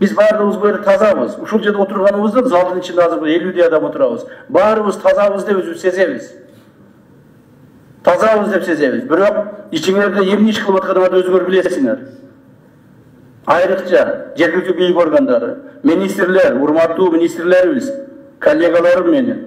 Biz bаарыбыз böyle тазабыз. Ушул жерде отурганыбызда залдын ичинде азыр 50 адам отурабыз. Баарыбыз тазабыз деп өзүбүз сезебиз. Тазабыз деп сезебиз. Бирок ичиңерде эмне иш кылып атканыңарды өзүңөр билесиңер. Айрыкча жергиликтүү бийлик органдары, министрлер, урматтуу министрлерибиз, коллегаларым менен.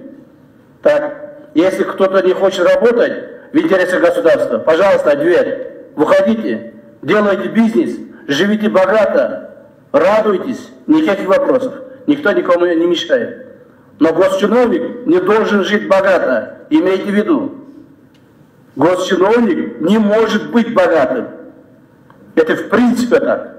Так, если кто-то не хочет работать в интересах государства, пожалуйста, дверь. Выходите, делайте бизнес, живите богато, радуйтесь, никаких вопросов. Никто никому не мешает. Но госчиновник не должен жить богато, имейте в виду. Госчиновник не может быть богатым. Это в принципе так.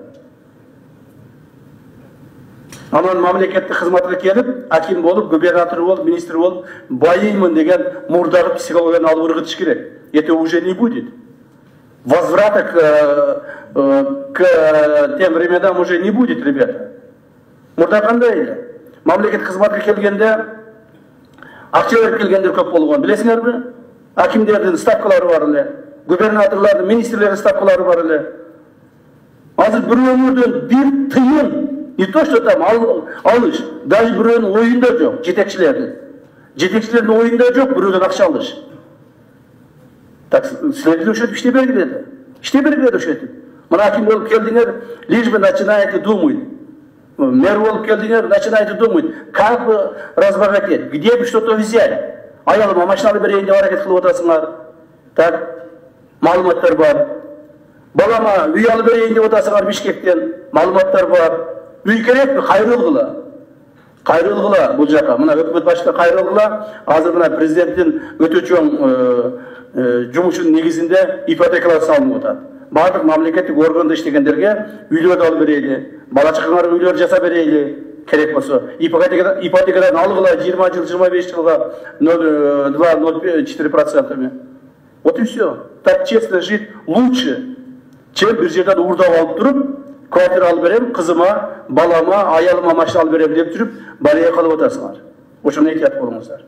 Анан мамлекеттик кызматка келип, аким болуп, губернатор болуп, министр болуп, байыймын деген мурдагы психологияны алып ыргытыш керек. Это уже не будет. Возврата к тем временам уже не будет, ребята. Мурда кандай эле? Мамлекеттик кызматка келгенде акча берип келгендер көп болгон, билесиңерби? Акимдердин ставкалары бар эле, губернаторлордун, министрлердин ставкалары бар эле. Азыр бирөөлөрдөн бир тыйын, не то, что там алыш, даже бирөөнүн оюнда жок, жетекчилердин. Жетекчилердин оюнда жок, бирөөлөр акча алыш. Так, следователь ошентип иште бергиледи. Иште бергиледи ошентип. Мына аким болуп келдиңер, лишь бы начинаете думать. Мэр болуп келдиңер, начинаете думать, как бы разбогатеть, где бы что-то взять. Аялыма машина алып берейин деп аракет кылып атасыңар. Так, маалыматтар бар. Балама үй алып берейин деп атасыңар Бишкектен, маалыматтар бар. Үй керекпи? Кайрылгыла. Кайрылгыла бул жака. Мына өкмөт башчысы кайрылгыла. Азыр мына президенттин өтө чоң жумушунун негизинде ипотекалар салынып атат. Бардык мамлекеттик органда иштегендерге үйлөрдү алып берейли, бала чакаңар үйлөр жасап берейли. Керек болсо ипотекадан алгыла 20 жыл, 25 жылга 0,2-0,4%. Вот и все. Так честно жить лучше, чем бир жерден уурдап алып туруп, квартира алып берем, кызыма, балама, аялыма машина алып берем деп жүрүп, балия калып атасыңар. Ошону этият болуңуздар.